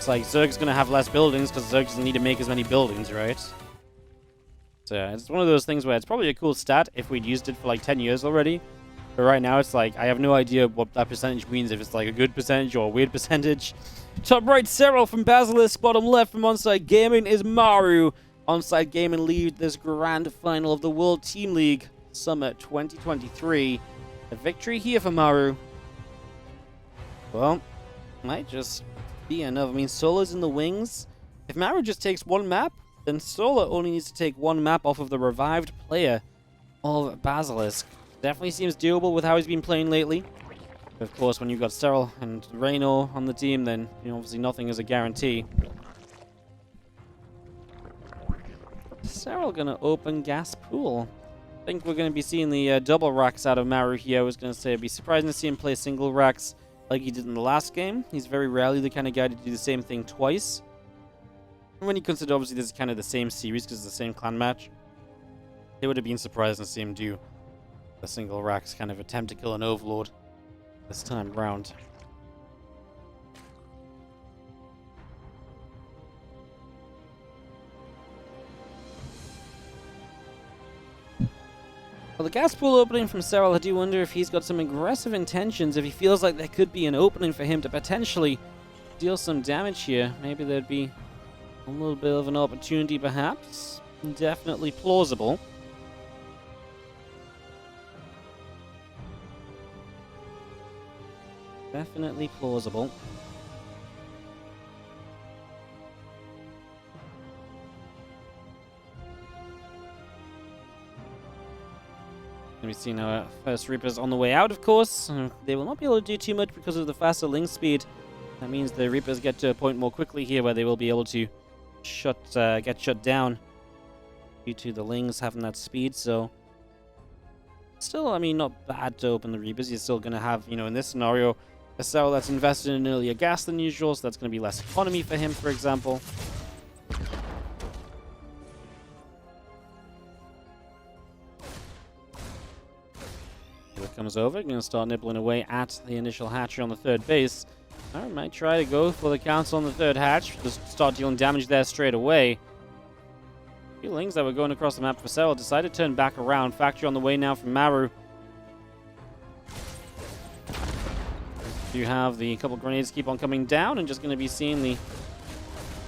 it's like Zerg's going to have less buildings because Zerg doesn't need to make as many buildings, right? So yeah, it's one of those things where it's probably a cool stat if we'd used it for like 10 years already. But right now it's like, I have no idea what that percentage means, if it's like a good percentage or a weird percentage. Top right, Serral from Basilisk. Bottom left from ONSYDE Gaming is Maru. ONSYDE Gaming lead this grand final of the World Team League Summer 2023. A victory here for Maru. Well, might just be enough. I mean, Solo's in the wings. If Maru just takes one map, then Solo only needs to take one map off of the revived player of Basilisk. Definitely seems doable with how he's been playing lately. But of course, when you've got Serral and Reyno on the team, then obviously nothing is a guarantee. Serral gonna open gas pool. I think we're gonna be seeing the double racks out of Maru here. I was gonna say it'd be surprising to see him play single racks like he did in the last game. He's very rarely the kind of guy to do the same thing twice. And when you consider obviously this is kind of the same series because it's the same clan match, it would have been surprising to see him do the single racks kind of attempt to kill an overlord this time round. Well, the gas pool opening from Serral, I do wonder if he's got some aggressive intentions, if he feels like there could be an opening for him to potentially deal some damage here. Maybe there'd be a little bit of an opportunity, perhaps. Definitely plausible. Definitely plausible. We've seen our first Reapers on the way out, of course. They will not be able to do too much because of the faster link speed. That means the Reapers get to a point more quickly here where they will be able to get shut down due to the Lings having that speed. So still, I mean, not bad to open the Reapers. You're still going to have, in this scenario, a Serral that's invested in earlier gas than usual, so that's going to be less economy for him, for example. Here comes over, going to start nibbling away at the initial hatchery on the third base. I might try to go for the council on the third hatch, just start dealing damage there straight away. Feelings that were going across the map for Serral decided to turn back around. Factory on the way now from Maru. You have the couple grenades keep on coming down, and just going to be seeing the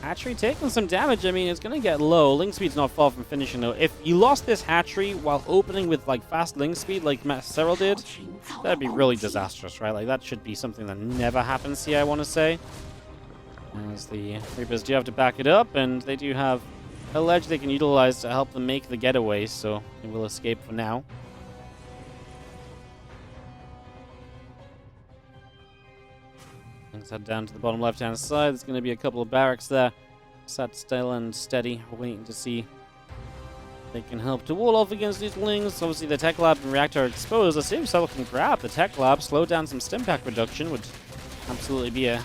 hatchery taking some damage. I mean, it's going to get low. Link speed's not far from finishing, though. If you lost this hatchery while opening with, like, fast link speed like Serral did, that'd be really disastrous, right? Like, that should be something that never happens here, I want to say. As the Reapers do have to back it up, and they do have a ledge they can utilize to help them make the getaway, so they will escape for now. Let's head down to the bottom left-hand side. There's going to be a couple of barracks there. Sat still and steady, waiting to see if they can help to wall off against these Lings. Obviously, the Tech Lab and Reactor are exposed. Let's see if Serral can grab the Tech Lab, slow down some stim pack reduction, would absolutely be a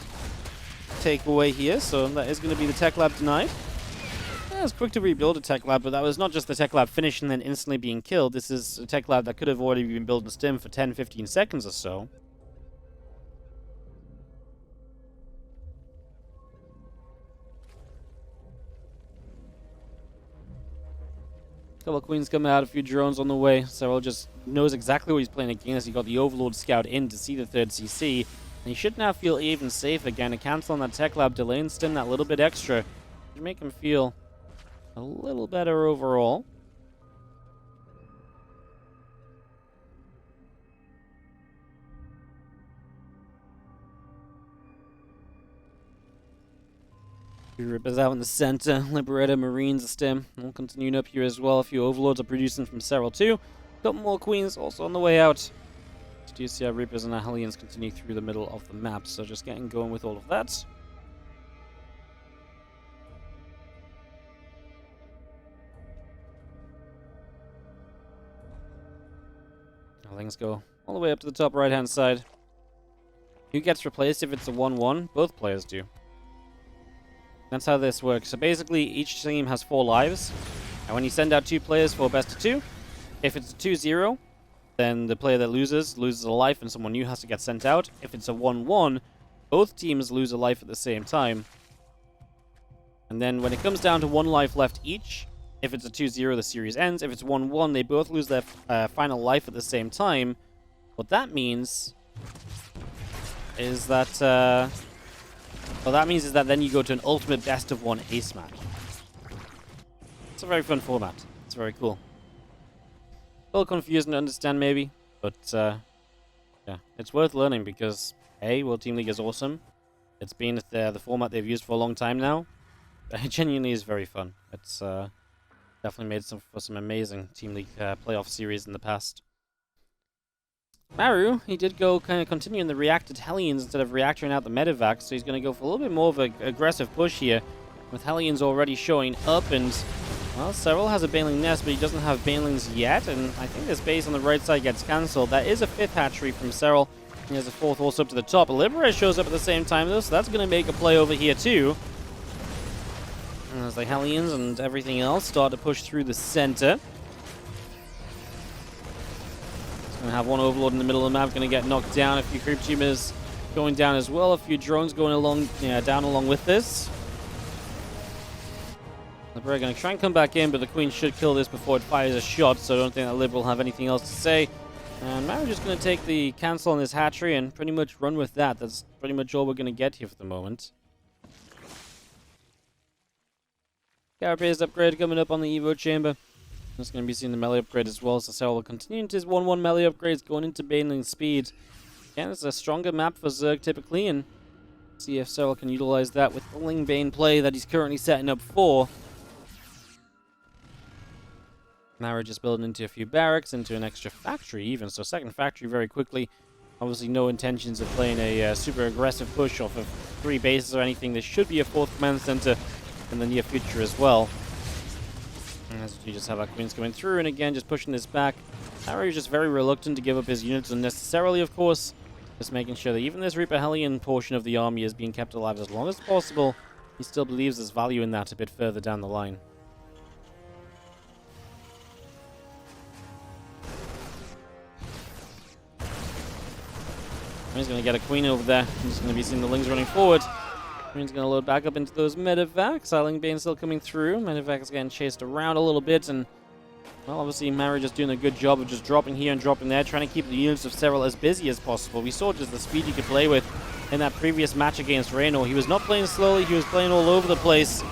takeaway here. So that is going to be the Tech Lab denied. Yeah, it's quick to rebuild a Tech Lab, but that was not just the Tech Lab finishing and then instantly being killed. This is a Tech Lab that could have already been built in stim for 10-15 seconds or so. Couple of queens coming out, a few drones on the way. Serral just knows exactly what he's playing against. He got the Overlord Scout in to see the third CC. And he should now feel even safe again. A cancel on that Tech Lab, delay and stim that little bit extra should make him feel a little better overall. Rippers out in the center. Liberator, Marines, a stim. We'll continue up here as well. A few Overlords are producing from Serral too. Couple more Queens also on the way out. Do you see how Reapers and Hellions continue through the middle of the map? So just getting going with all of that. Things go all the way up to the top right-hand side. Who gets replaced if it's a 1-1? Both players do. That's how this works. So basically, each team has 4 lives. And when you send out 2 players for best of 2, if it's a 2-0, then the player that loses a life and someone new has to get sent out. If it's a 1-1, both teams lose a life at the same time. And then when it comes down to 1 life left each, if it's a 2-0, the series ends. If it's 1-1, they both lose their final life at the same time. What that means is that... what that means is that then you go to an ultimate best-of-1 ace match. It's a very fun format. It's very cool. A little confusing to understand, maybe. But, yeah, it's worth learning because, A, World Team League is awesome. It's been the format they've used for a long time now. It genuinely is very fun. It's definitely made for some amazing Team League playoff series in the past. Maru, he did go kind of continuing the reacted Hellions instead of reactoring out the Medivac, so he's going to go for a little bit more of an aggressive push here, with Hellions already showing up, and, well, Serral has a Baneling Nest, but he doesn't have Banelings yet, and I think this base on the right side gets cancelled. That is a 5th hatchery from Serral. He has a 4th also up to the top. Liberator shows up at the same time, though, so that's going to make a play over here, too. And as the Hellions and everything else start to push through the center. Gonna have one Overlord in the middle of the map, gonna get knocked down. A few creep tumors going down as well. A few drones going along, down along with this. Liberator gonna try and come back in, but the Queen should kill this before it fires a shot, so I don't think that Lib will have anything else to say. And Maru just gonna take the cancel on this hatchery and pretty much run with that. That's pretty much all we're gonna get here for the moment. Carapace upgrade coming up on the Evo chamber. It's going to be seeing the melee upgrade as well, so Serral will continue into his 1-1 melee upgrades, going into Baneling speed. Again, it's a stronger map for Zerg typically, and see if Serral can utilize that with the Ling Bane play that he's currently setting up for. Maru just building into a few barracks, into an extra factory even, so second factory very quickly. Obviously no intentions of playing a super aggressive push off of 3 bases or anything. There should be a 4th command center in the near future as well. As you just have our Queens coming through, and again, just pushing this back. Maru is just very reluctant to give up his units unnecessarily, of course. Just making sure that even this Reaper Hellion portion of the army is being kept alive as long as possible. He still believes there's value in that a bit further down the line. He's going to get a Queen over there. He's going to be seeing the Lings running forward. Queen's going to load back up into those Medivacs. Ling Bane still coming through. Medivac's getting chased around a little bit, and, well, obviously Maru just doing a good job of just dropping here and dropping there, trying to keep the units of Serral as busy as possible. We saw just the speed you could play with in that previous match against Reynor. He was not playing slowly, he was playing all over the place. He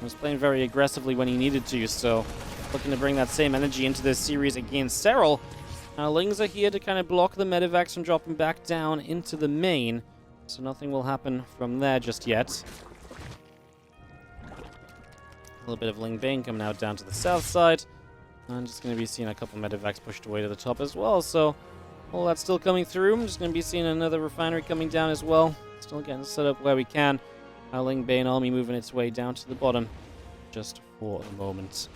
was playing very aggressively when he needed to, so looking to bring that same energy into this series against Serral. Now, Lings are here to kind of block the Medivacs from dropping back down into the main. So nothing will happen from there just yet. A little bit of Ling Bane coming out down to the south side. I'm just going to be seeing a couple Medivacs pushed away to the top as well. So all that's still coming through. I'm just going to be seeing another refinery coming down as well. Still getting set up where we can. Our Ling Bane army moving its way down to the bottom just for the moment.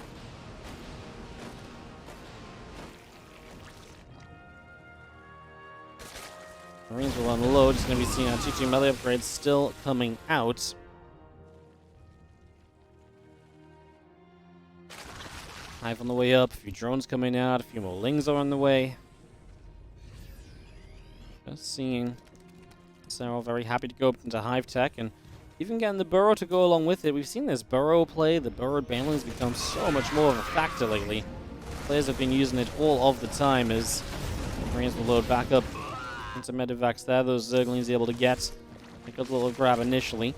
Marines will unload. Just going to be seeing our 2-2 melee upgrades still coming out. Hive on the way up, a few drones coming out, a few more Lings are on the way. Just seeing Serral very happy to go up into Hive Tech and even getting the Burrow to go along with it. We've seen this Burrow play, the Burrowed Banelings become so much more of a factor lately. Players have been using it all of the time as Marines will load back up into Medivacs there. Those Zerglings able to get a good little grab initially.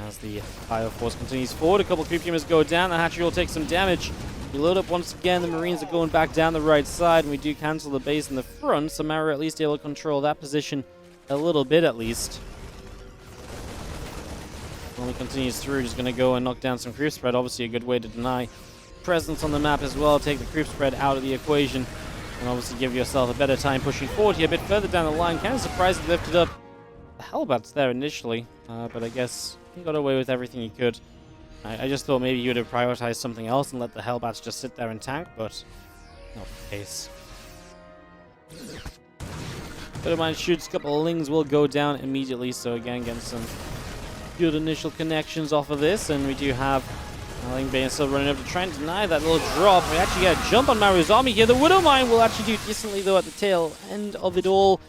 As the Fire Force continues forward, a couple of creep humans go down. The hatchery will take some damage. We load up once again. The Marines are going back down the right side, and we do cancel the base in the front, so Maru at least able to control that position a little bit at least. When he continues through, just going to go and knock down some creep spread. Obviously a good way to deny presence on the map as well. Take the creep spread out of the equation. And obviously give yourself a better time pushing forward here a bit further down the line. Kind of surprised he lifted up the Hellbats there initially, but I guess he got away with everything he could. I just thought maybe he would have prioritized something else and let the Hellbats just sit there and tank, but not the case. But of mine shoots, a couple of Lings will go down immediately, so again getting some good initial connections off of this, and we do have Ling Bane still running up to try and deny that little drop. We actually get a jump on Maru's army here. The Widowmine will actually do decently though at the tail end of it all.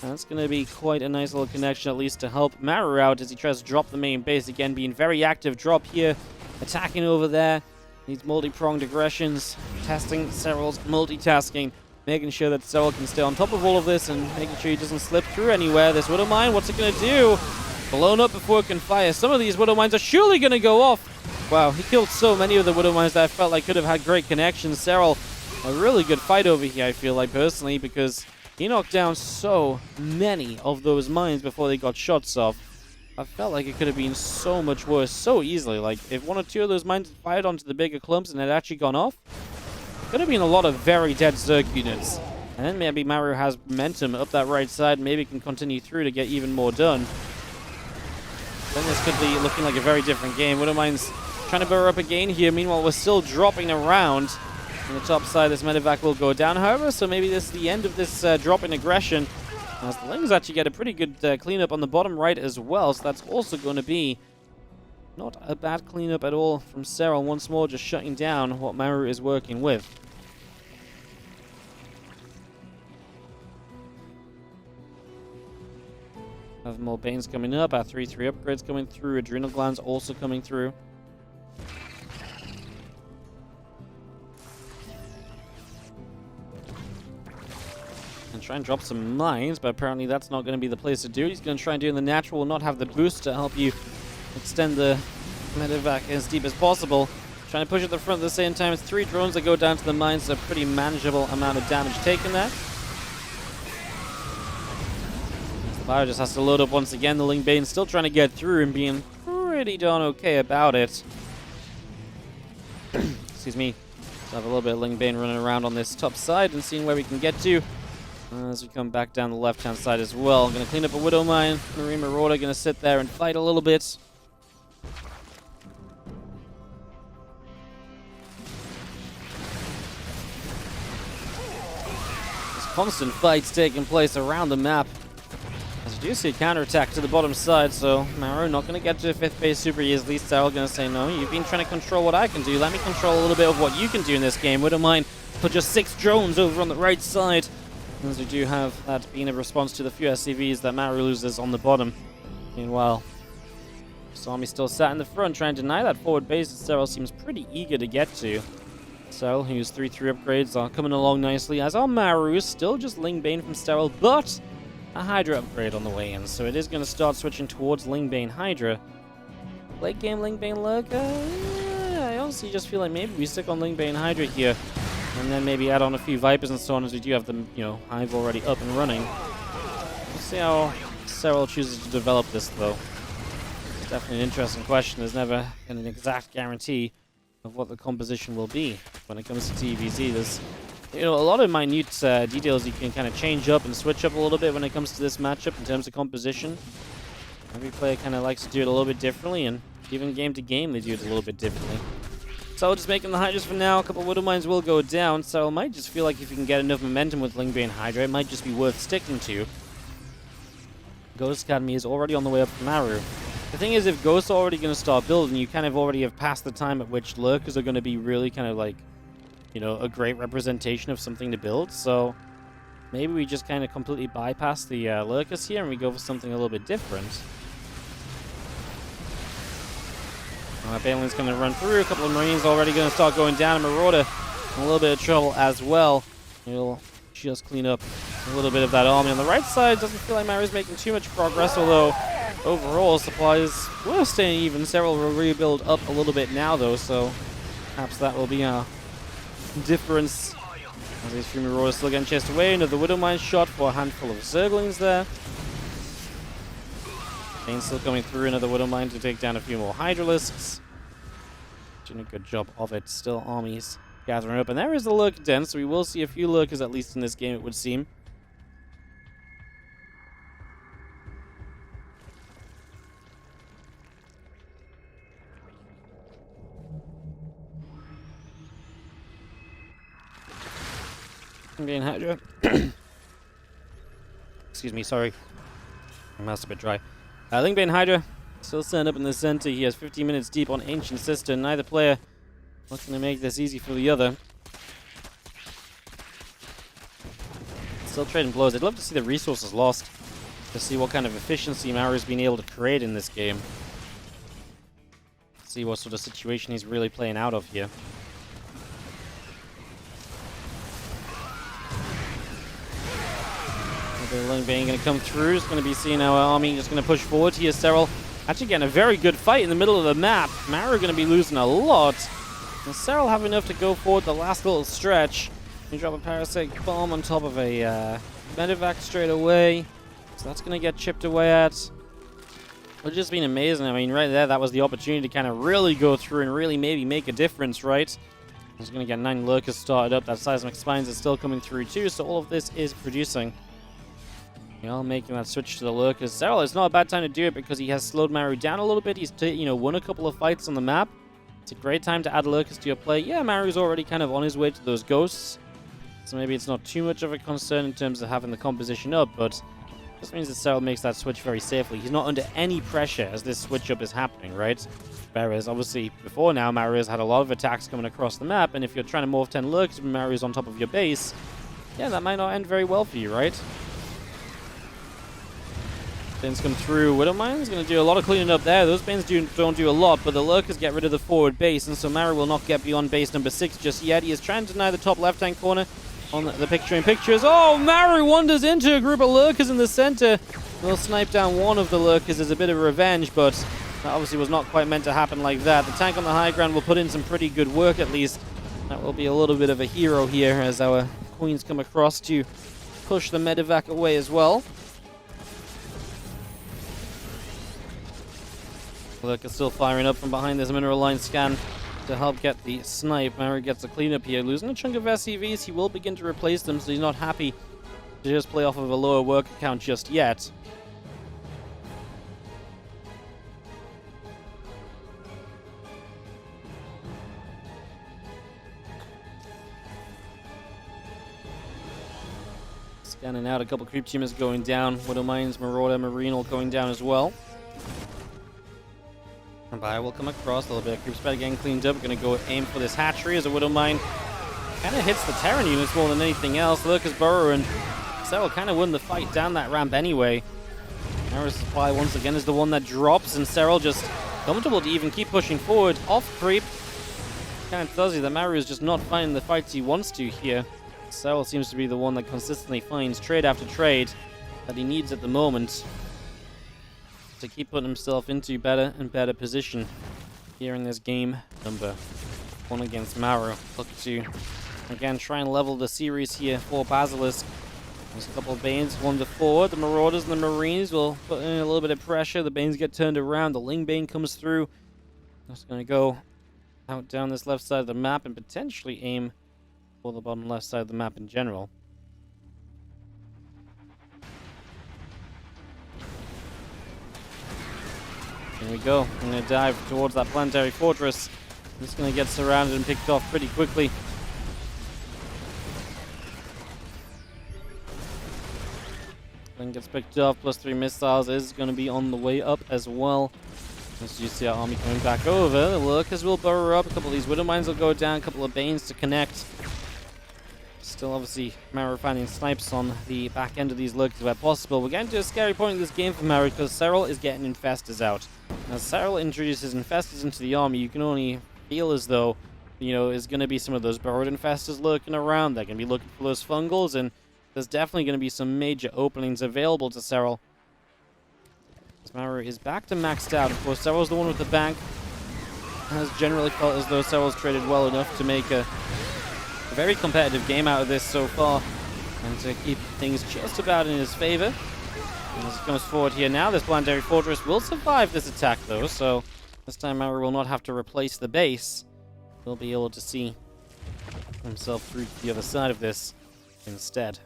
That's going to be quite a nice little connection, at least to help Maru out as he tries to drop the main base. Again, being very active drop here, attacking over there. These multi-pronged aggressions, testing Serral's multitasking, making sure that Serral can stay on top of all of this and making sure he doesn't slip through anywhere. This Widow Mine, what's it going to do? Blown up before it can fire. Some of these Widow Mines are surely going to go off. Wow, he killed so many of the Widow Mines that I felt like could have had great connections. Serral, a really good fight over here, I feel like, personally, because he knocked down so many of those mines before they got shots off. I felt like it could have been so much worse so easily. Like, if one or two of those mines fired onto the bigger clumps and had actually gone off, could have been a lot of very dead Zerg units. And then maybe Maru has momentum up that right side, maybe can continue through to get even more done. Then this could be looking like a very different game. Widow Mine's trying to burrow up again here. Meanwhile, we're still dropping around. On the top side, this medevac will go down, however, so maybe this is the end of this drop in aggression. As the Lings actually get a pretty good cleanup on the bottom right as well, so that's also going to be not a bad cleanup at all from Serral. Once more, just shutting down what Maru is working with. Have more Banes coming up, our 3-3 upgrades coming through, Adrenal Glands also coming through. And try and drop some mines, but apparently that's not going to be the place to do it. He's going to try and do it in the natural, not have the boost to help you extend the medevac as deep as possible. Trying to push at the front at the same time. It's 3 drones that go down to the mines, so a pretty manageable amount of damage taken there. The Fire just has to load up once again. The Ling Bane still trying to get through and being pretty darn okay about it. Excuse me. Let's have a little bit of Ling Bane running around on this top side and seeing where we can get to. As we come back down the left-hand side as well. I'm going to clean up a Widow Mine. Marine Marauder going to sit there and fight a little bit. There's constant fights taking place around the map. As you do see a counterattack to the bottom side, so Maru not going to get to 5th base super easily. Serral going to say, no, you've been trying to control what I can do. Let me control a little bit of what you can do in this game. Widow Mine put just 6 drones over on the right side. As we do have that being a response to the few SCVs that Maru loses on the bottom. Meanwhile, this army still sat in the front trying to deny that forward base that Serral seems pretty eager to get to. Serral, whose 3-3 upgrades are coming along nicely, as are Maru, still just Ling Bane from Serral, but a Hydra upgrade on the way in, so it is going to start switching towards Ling Bane Hydra. Late game Ling Bane Lurker? I honestly just feel like maybe we stick on Ling Bane Hydra here. And then maybe add on a few Vipers and so on, as we do have the, Hive already up and running. We'll see how Serral chooses to develop this, though. It's definitely an interesting question. There's never an exact guarantee of what the composition will be when it comes to TVZ. There's, a lot of minute details you can kind of change up and switch up a little bit when it comes to this matchup in terms of composition. Every player kind of likes to do it a little bit differently, and even game to game, they do it a little bit differently. So just making the Hydras for now. A couple of Widow Mines will go down, so I might just feel like if you can get enough momentum with Ling Bane Hydra, it might just be worth sticking to. Ghost Academy is already on the way up for Maru. The thing is, if Ghosts are already going to start building, you kind of already have passed the time at which Lurkers are going to be really kind of like, a great representation of something to build. So maybe we just kind of completely bypass the Lurkers here and we go for something a little bit different. Banelin's going to run through. A couple of Marines already going to start going down. And Marauder in a little bit of trouble as well. He'll just clean up a little bit of that army on the right side. Doesn't feel like Maru's making too much progress, although overall supplies were staying even. Serral will rebuild up a little bit now, though, so perhaps that will be a difference. As these few Marauders still getting chased away. Another Widow Mine shot for a handful of Zerglings there. Bane's still coming through. Another Widow Mine to take down a few more Hydralisks. Doing a good job of it. Still armies gathering up. And there is the Lurker Den, so we will see a few Lurkers at least in this game, it would seem. Being Hydra. Excuse me, sorry. My mouth's a bit dry. Ling Bane Hydra still standing up in the center. He has 15 minutes deep on Ancient Sister. Neither player looking to make this easy for the other. Still trading blows. I'd love to see the resources lost, to see what kind of efficiency Maru's been able to create in this game. See what sort of situation he's really playing out of here. The Ling Bane going to come through. It's going to be seeing our army just going to push forward here. Serral actually getting a very good fight in the middle of the map. Maru going to be losing a lot. And Serral have enough to go forward the last little stretch. You drop a parasitic bomb on top of a medevac straight away. So that's going to get chipped away at. It's just been amazing. I mean, right there, that was the opportunity to kind of really go through and really maybe make a difference, right? He's going to get 9 lurkers started up. That seismic spines is still coming through too, so all of this is producing. You know, making that switch to the lurkers. Serral, it's not a bad time to do it because he has slowed Maru down a little bit. He's, won a couple of fights on the map. It's a great time to add lurkers to your play. Yeah, Maru's already kind of on his way to those ghosts, so maybe it's not too much of a concern in terms of having the composition up, but this means that Serral makes that switch very safely. He's not under any pressure as this switch up is happening, right? Whereas, obviously, before now, Maru has had a lot of attacks coming across the map, and if you're trying to morph 10 lurkers when Maru's on top of your base, yeah, that might not end very well for you, right? Banes come through. Widowmine's going to do a lot of cleaning up there. Those Banes don't do a lot, but the lurkers get rid of the forward base, and so Maru will not get beyond base number 6 just yet. He is trying to deny the top left-hand corner on the pictures. Oh, Maru wanders into a group of lurkers in the center. They'll snipe down one of the lurkers as a bit of revenge, but that obviously was not quite meant to happen like that. The tank on the high ground will put in some pretty good work at least. That will be a little bit of a hero here as our queens come across to push the medevac away as well. Lurker still firing up from behind this mineral line scan to help get the snipe. Maru gets a cleanup here. Losing a chunk of SCVs, he will begin to replace them, so he's not happy to just play off of a lower work count just yet. Scanning out, a couple creep tumors going down. Widowmines, Marauder, Marine all going down as well. By will come across, a little bit of creep spread getting cleaned up. We're going to go aim for this hatchery as a Widowmine kind of hits the Terran units more than anything else. Lurkers burrow, and Serral kind of won the fight down that ramp anyway. Arrow supply once again is the one that drops, and Serral just comfortable to even keep pushing forward. Off creep. Kind of tells you that Maru is just not finding the fights he wants to here. Serral seems to be the one that consistently finds trade after trade that he needs at the moment to keep putting himself into better and better position here in this game number 1 against Maru. Look to, again, try and level the series here for Basilisk. There's a couple of Banes, 1 to 4. The Marauders and the Marines will put in a little bit of pressure. The Banes get turned around. The Ling Bane comes through. Just going to go out down this left side of the map and potentially aim for the bottom left side of the map in general. Here we go. I'm going to dive towards that planetary fortress. It's going to get surrounded and picked off pretty quickly. Then gets picked off. +3 missiles is going to be on the way up as well. As you see our army coming back over. The lurkers will burrow up. A couple of these Widowmines will go down. A couple of Banes to connect. Still, obviously, Maru finding snipes on the back end of these lurkers where possible. We're getting to a scary point in this game for Maru because Serral is getting infestors out. As Serral introduces infestors into the army, you can only feel as though, there's going to be some of those burrowed infestors lurking around. They're going to be looking for those fungals, and there's definitely going to be some major openings available to Serral. As Maru is back to maxed out. Of course, Serral's the one with the bank. Has generally felt as though Serral's traded well enough to make a very competitive game out of this so far, and to keep things just about in his favor. And as he comes forward here now, this planetary fortress will survive this attack though, so this time Maru will not have to replace the base. He'll be able to see himself through to the other side of this instead.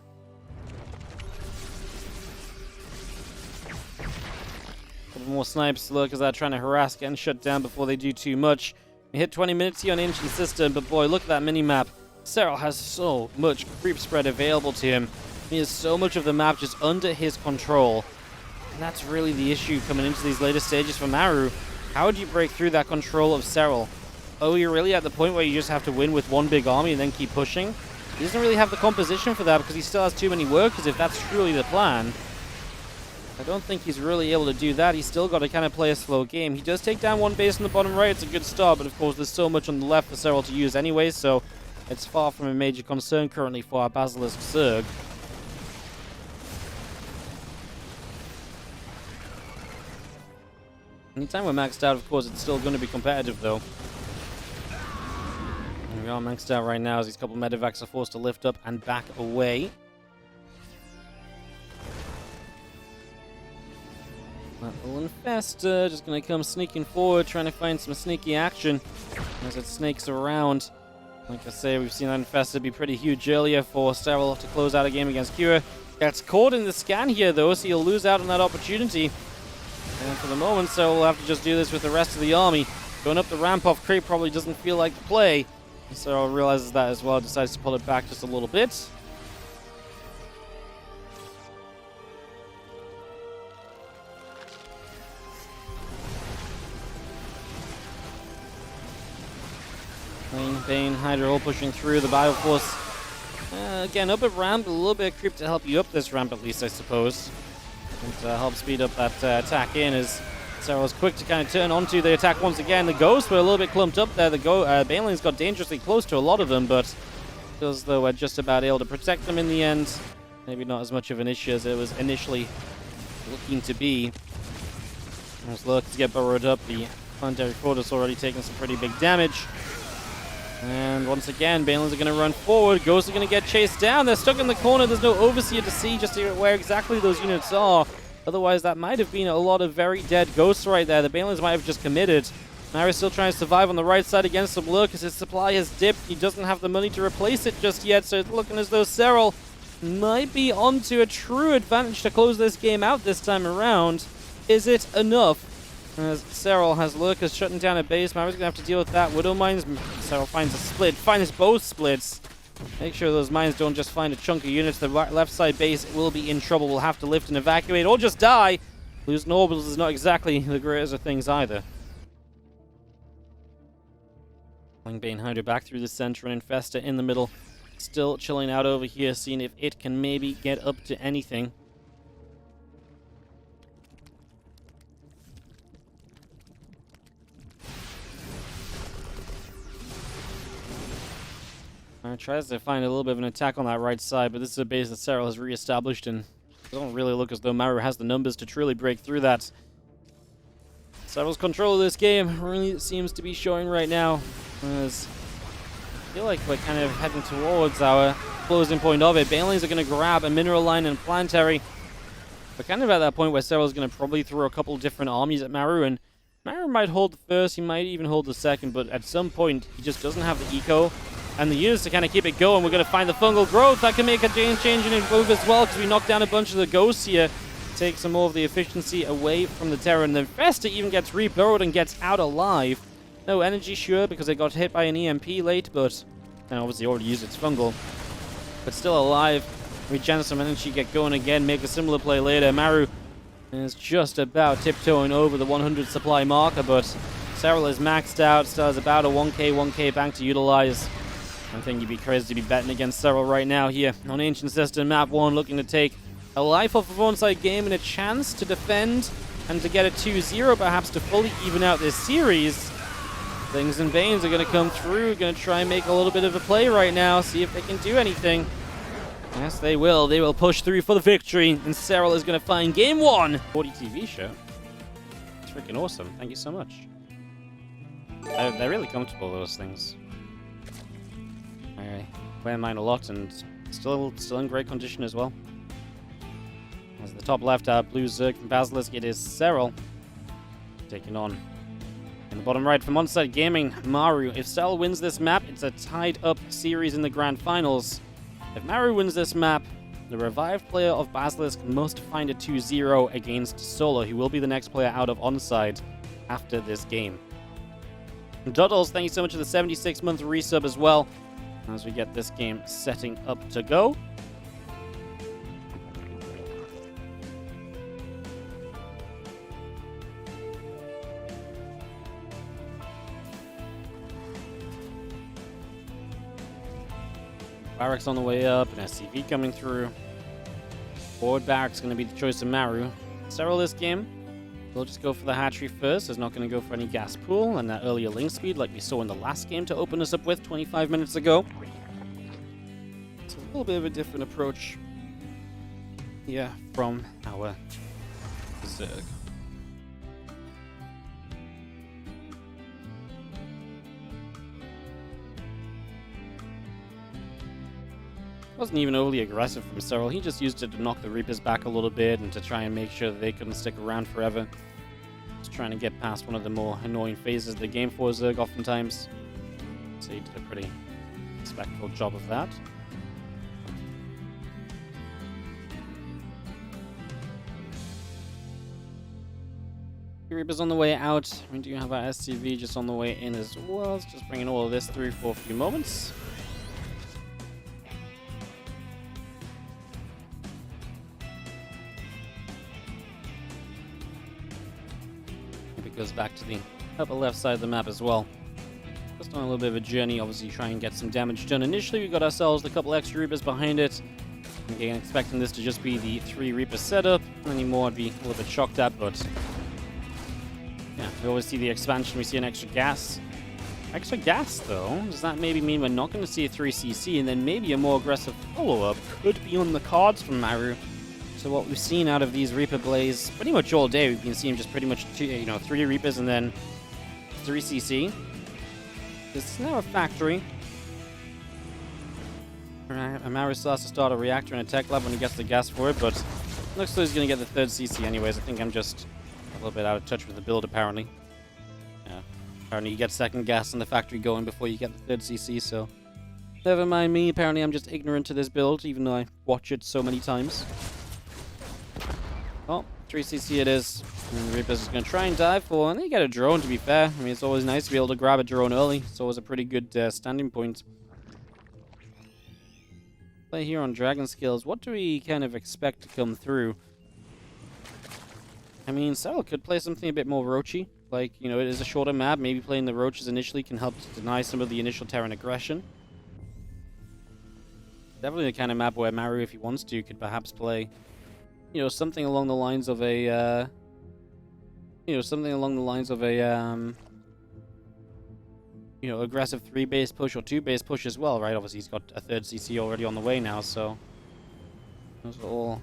A couple more snipes. Lurkers are trying to harass, getting shut down before they do too much. We hit 20 minutes here on Ancient System, but boy, look at that mini-map. Serral has so much creep spread available to him. He has so much of the map just under his control. And that's really the issue coming into these later stages for Maru. How would you break through that control of Serral? Are we really at the point where you just have to win with one big army and then keep pushing? He doesn't really have the composition for that because he still has too many workers, if that's truly the plan. I don't think he's really able to do that. He's still got to kind of play a slow game. He does take down one base on the bottom right. It's a good start, but of course there's so much on the left for Serral to use anyway, so it's far from a major concern currently for our Basilisk Zerg. Anytime we're maxed out, of course, it's still going to be competitive, though. And we are maxed out right now as these couple medevacs are forced to lift up and back away. That little infestor just going to come sneaking forward, trying to find some sneaky action as it snakes around. Like I say, we've seen that infestor be pretty huge earlier for Serral to close out a game against Kira. Gets caught in the scan here, though, so he'll lose out on that opportunity. And for the moment, Serral will have to just do this with the rest of the army. Going up the ramp off Crate probably doesn't feel like the play. Serral realizes that as well, decides to pull it back just a little bit. Bane, Hydra all pushing through the Battle Force. Again, up at ramp, a little bit of creep to help you up this ramp at least, I suppose. And help speed up that attack in as Serral's quick to kind of turn onto the attack once again. The Ghosts were a little bit clumped up there. The Banelings got dangerously close to a lot of them, but feels as though we're just about able to protect them in the end. Maybe not as much of an issue as it was initially looking to be. As Lurkers get burrowed up, the Planetary Fortress already taking some pretty big damage. And once again, Banelings are going to run forward. Ghosts are going to get chased down. They're stuck in the corner. There's no Overseer to see just where exactly those units are. Otherwise, that might have been a lot of very dead Ghosts right there. The Banelings might have just committed. Maru's still trying to survive on the right side against some Lurkers. His supply has dipped. He doesn't have the money to replace it just yet, so it's looking as though Serral might be onto a true advantage to close this game out this time around. Is it enough? As Serral has Lurkers shutting down a base, Maru's going to have to deal with that. Widow Mines, Serral finds a split, finds both splits. Make sure those mines don't just find a chunk of units. The left side base will be in trouble. We'll have to lift and evacuate or just die. Losing orbitals is not exactly the greatest of things either. Bane Hydra back through the center and Infesta in the middle. Still chilling out over here, seeing if it can maybe get up to anything. Tries to find a little bit of an attack on that right side, but this is a base that Serral has re-established, and it doesn't really look as though Maru has the numbers to truly break through that. Serral's control of this game really seems to be showing right now, as I feel like we're kind of heading towards our closing point of it. Banelings are going to grab a mineral line and planetary. We're kind of at that point where Serral's going to probably throw a couple different armies at Maru, and Maru might hold the first, he might even hold the second, but at some point he just doesn't have the eco and the units to kind of keep it going. We're going to find the fungal growth. That can make a change in move as well, because we knocked down a bunch of the Ghosts here. Take some more of the efficiency away from the Terror. And the Infesta even gets reburrowed and gets out alive. No energy, sure, because it got hit by an EMP late, but and obviously already used its fungal. But still alive. Regen some energy, get going again, make a similar play later. Maru is just about tiptoeing over the 100 supply marker, but Serral is maxed out, still has about a 1k bank to utilize. I think you'd be crazy to be betting against Serral right now here on Ancient System Map 1, looking to take a life off of ONSYDE game and a chance to defend and to get a 2-0, perhaps to fully even out this series. Things and Banes are going to come through, going to try and make a little bit of a play right now, see if they can do anything. Yes, they will. They will push through for the victory, and Serral is going to find game 1. WardiTV show. It's freaking awesome. Thank you so much. They're really comfortable, those things. I wear mine a lot, and still in great condition as well. As the top left, our blue Zerg from Basilisk, it is Serral taking on. In the bottom right from ONSYDE Gaming, Maru. If Serral wins this map, it's a tied up series in the grand finals. If Maru wins this map, the revived player of Basilisk must find a 2-0 against Solo. He will be the next player out of ONSYDE after this game. Doddles, thank you so much for the 76-month resub as well, as we get this game setting up to go. Barracks on the way up, an SCV coming through. Forward barracks going to be the choice of Maru. Serral this game, we'll just go for the hatchery first. There's not going to go for any gas pool and that earlier link speed like we saw in the last game to open us up with 25 minutes ago. It's a little bit of a different approach here from our Zerg. Wasn't even overly aggressive from Serral. He just used it to knock the Reapers back a little bit and to try and make sure that they couldn't stick around forever. Just trying to get past one of the more annoying phases of the game for Zerg oftentimes. So he did a pretty respectful job of that. Reapers on the way out. We do have our SCV just on the way in as well. It's just bringing all of this through for a few moments. Goes back to the upper left side of the map as well. Just on a little bit of a journey, obviously try and get some damage done. Initially, we got ourselves a couple extra Reapers behind it. Again, expecting this to just be the 3 Reaper setup. Any more, I'd be a little bit shocked at, but yeah, we always see the expansion. We see an extra gas. Extra gas, though. Does that maybe mean we're not going to see a 3CC, and then maybe a more aggressive follow-up could be on the cards from Maru? So what we've seen out of these Reaper Blaze pretty much all day, we've been seeing just pretty much 3 Reapers and then 3 CC. This is now a factory. Maru starts to start a reactor in a tech lab when he gets the gas for it, but looks like he's going to get the 3rd CC anyways. I think I'm just a little bit out of touch with the build apparently. Yeah, apparently you get 2nd gas in the factory going before you get the 3rd CC, so never mind me. Apparently I'm just ignorant to this build, even though I watch it so many times. Oh, 3CC it is. And Reapers is going to try and dive for, and they get a drone, to be fair. I mean, it's always nice to be able to grab a drone early. It's always a pretty good standing point. Play here on Dragon Skills. What do we kind of expect to come through? I mean, Serral could play something a bit more roachy. Like, it is a shorter map. Maybe playing the roaches initially can help to deny some of the initial Terran aggression. Definitely the kind of map where Maru, if he wants to, could perhaps play something along the lines of a, aggressive 3-base push or 2-base push as well, right? Obviously, he's got a 3rd CC already on the way now, so those are all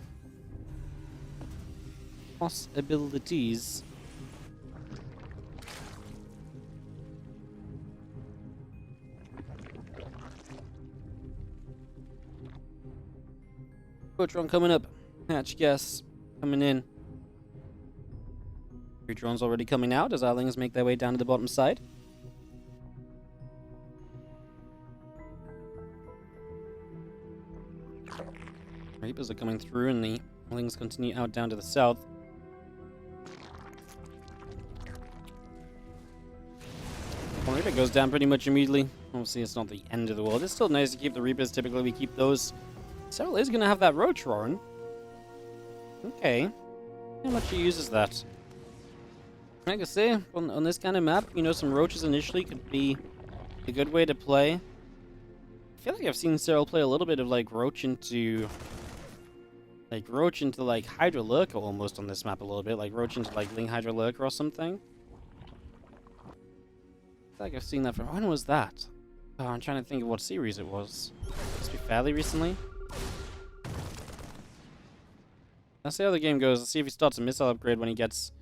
possibilities. Drone coming up. Hatch gas coming in. 3 drones already coming out as our lings make their way down to the bottom side. Reapers are coming through and the lings continue out down to the south. One Reaper goes down pretty much immediately. Obviously, it's not the end of the world. It's still nice to keep the Reapers. Typically, we keep those. Serral is going to have that roach roaring. Okay. How much he uses that? Like I say, on this kind of map, some roaches initially could be a good way to play. I feel like I've seen Serral play a little bit of roach into Hydra Lurker almost on this map a little bit, like roach into Ling Hydra Lurker or something. I feel like I've seen that from. When was that? Oh, I'm trying to think of what series it was. Must be fairly recently. Let's see how the game goes. Let's see if he starts a missile upgrade when he gets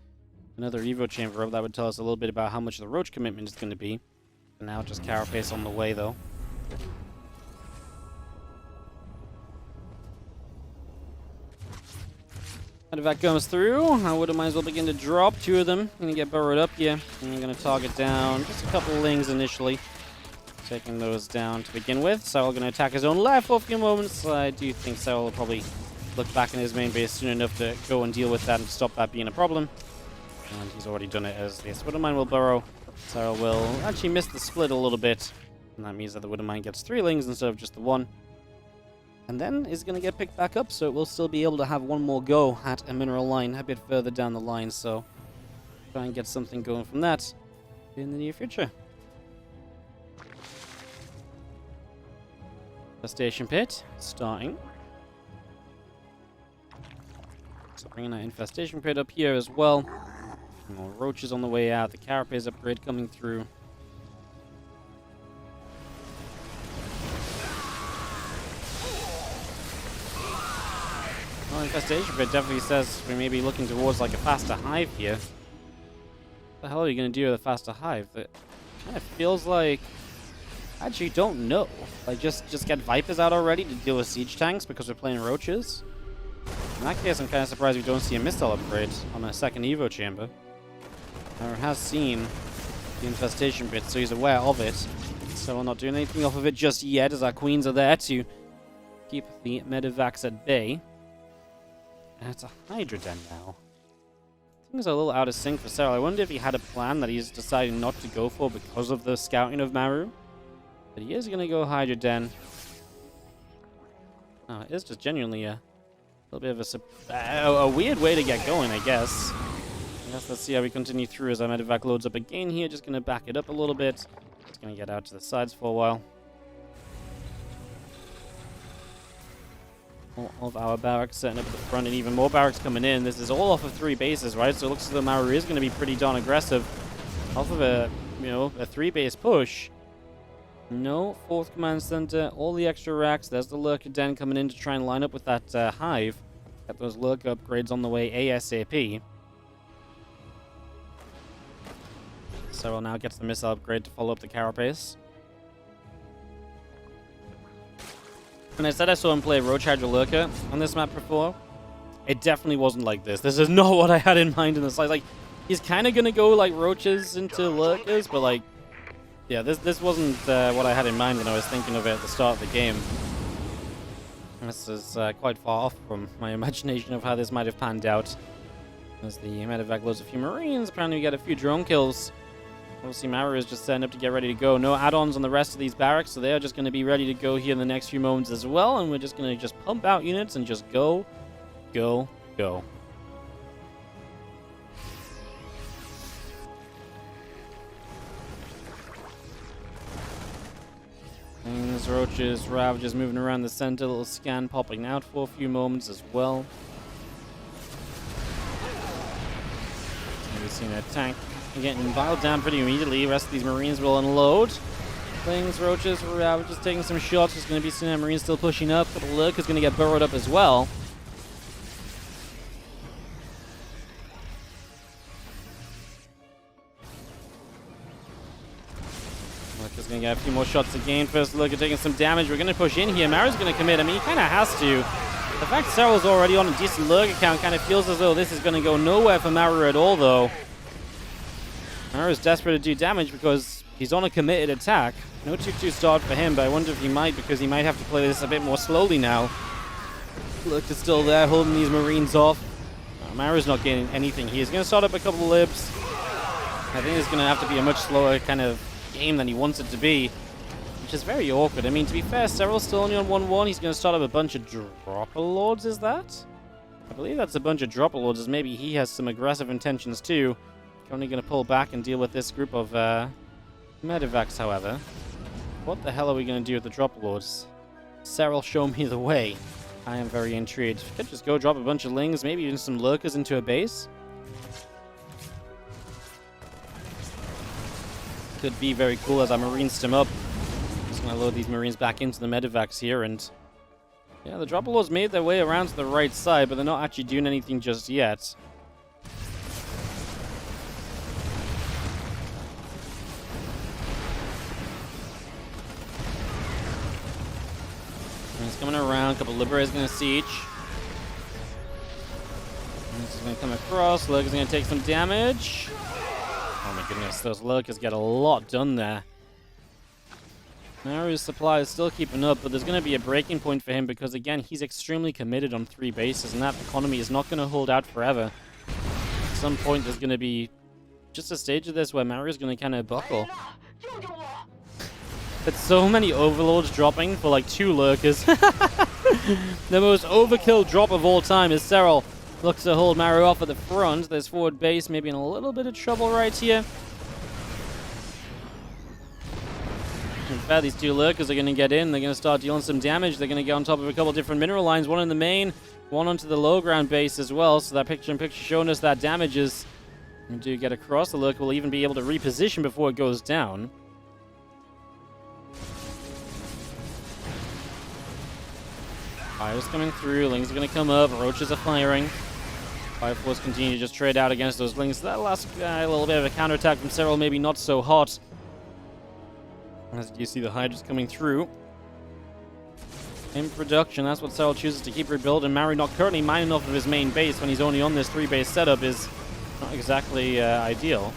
another Evo chamber up. That would tell us a little bit about how much the roach commitment is going to be. For now, just carapace on the way, though. And if that comes through, I would have might as well begin to drop 2 of them. Going to get burrowed up here. And I'm going to target down just a couple of lings initially. Taking those down to begin with. Serral going to attack his own life for a few moments. I do think Serral will probably look back in his main base soon enough to go and deal with that and stop that being a problem. And he's already done it as the Widowmine will burrow. Serral will actually miss the split a little bit. And that means that the Widowmine gets 3 lings instead of just the 1. And then is going to get picked back up, so it will still be able to have one more go at a mineral line a bit further down the line. So try and get something going from that in the near future. Infestation pit starting. So bringing that infestation pit up here as well. More roaches on the way out. The carapace upgrade coming through. Well, infestation pit definitely says we may be looking towards like a faster hive here. What the hell are you going to do with a faster hive? It kind of feels like... I actually don't know. Like, just get Vipers out already to deal with siege tanks because we're playing roaches? In that case, I'm kind of surprised we don't see a missile upgrade on a second Evo chamber. Maru has seen the infestation pit, so he's aware of it. So we're not doing anything off of it just yet, as our queens are there to keep the medevacs at bay. And it's a Hydra Den now. Things are a little out of sync for Serral. I wonder if he had a plan that he's decided not to go for because of the scouting of Maru. But he is going to go Hydra Den. Oh, it is just genuinely a little bit of a weird way to get going, I guess. Let's see how we continue through as our medevac loads up again here. Just going to back it up a little bit. Just going to get out to the sides for a while. All of our barracks setting up at the front and even more barracks coming in. This is all off of 3 bases, right? So it looks as though Maru is going to be pretty darn aggressive. Off of a 3-base push. No 4th command center, all the extra racks. There's the lurker den coming in to try and line up with that hive. Get those lurker upgrades on the way ASAP. Serral now gets the missile upgrade to follow up the carapace. When I said I saw him play Roach Hydra Lurker on this map before, it definitely wasn't like this. This is not what I had in mind in the slides. Like, he's kind of going to go, like, roaches into lurkers, but, like, yeah, this wasn't what I had in mind when I was thinking of it at the start of the game. This is quite far off from my imagination of how this might have panned out. As the medevac loads a few Marines, apparently we get a few drone kills. Obviously, Maru is just setting up to get ready to go. No add-ons on the rest of these barracks, so they are just going to be ready to go here in the next few moments as well. And we're just going to just pump out units and just go, go, go. Things, roaches, ravages moving around the center. A little scan popping out for a few moments as well. We've seen a tank getting piled down pretty immediately. The rest of these Marines will unload. Things, roaches, ravages taking some shots. There's going to be some Marines still pushing up. But the lurk is going to get burrowed up as well. Lurker's going to get a few more shots again. First Lurker taking some damage. We're going to push in here. Maru's going to commit. I mean, he kind of has to. The fact Serral's already on a decent Lurker count kind of feels as though this is going to go nowhere for Maru at all, though. Maru's desperate to do damage because he's on a committed attack. No 2-2 start for him, but I wonder if he might, because he might have to play this a bit more slowly now. Lurker's still there, holding these Marines off. Maru's not getting anything. He's going to start up a couple of libs. I think it's going to have to be a much slower kind of game than he wants it to be, which is very awkward. I mean, to be fair, Serral's still only on 1-1. He's going to start up a bunch of Dropper Lords, is that? I believe that's a bunch of Dropper Lords, as maybe he has some aggressive intentions too. Only going to pull back and deal with this group of medevacs, however. What the hell are we going to do with the Dropper Lords? Serral, show me the way. I am very intrigued. Could just go drop a bunch of lings, maybe even some lurkers into a base. Could be very cool as our Marines stem up. Just going to load these Marines back into the medevacs here, and yeah, the Dropper Lords made their way around to the right side, but they're not actually doing anything just yet. He's coming around, a couple of Liberators going to siege. This is going to come across, Lurker's going to take some damage. Oh my goodness, those Lurkers get a lot done there. Maru's supply is still keeping up, but there's going to be a breaking point for him because, again, he's extremely committed on 3 bases, and that economy is not going to hold out forever. At some point, there's going to be just a stage of this where Maru's going to kind of buckle. But so many overlords dropping for like 2 lurkers. The most overkill drop of all time is Serral. Looks to hold Maru off at the front. There's forward base maybe in a little bit of trouble right here. In fact, these two lurkers are going to get in. They're going to start dealing some damage. They're going to get on top of a couple different mineral lines. One in the main, one onto the low ground base as well. So that picture-in-picture showing us that damage is going to get across. The lurker will even be able to reposition before it goes down. Fire's coming through. Lings are going to come up. Roaches are firing. Fire Force continue to just trade out against those Lings. That last guy, a little bit of a counterattack from Serral, maybe not so hot. As you see the Hydras coming through. In production, that's what Serral chooses to keep rebuilding. Maru not currently mining off of his main base when he's only on this 3-base setup is not exactly ideal.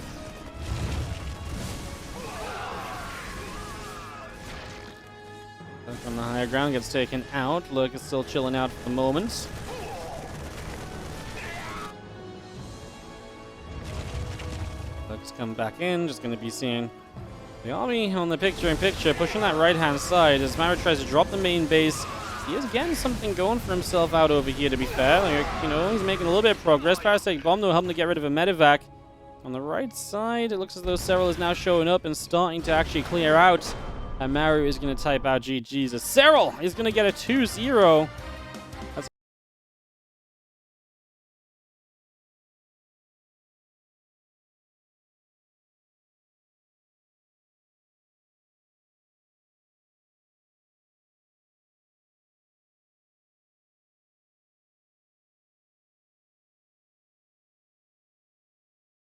From the higher ground gets taken out. Lurk is still chilling out for the moment. Lurk's come back in. Just going to be seeing the army on the picture-in-picture pushing that right-hand side as Maru tries to drop the main base. He is getting something going for himself out over here, to be fair. Like, you know, he's making a little bit of progress. Parasitic Bomb, though, helping to get rid of a medevac. On the right side, it looks as though Serral is now showing up and starting to actually clear out. And Maru is going to type out GG's. Serral is going to get a 2-0.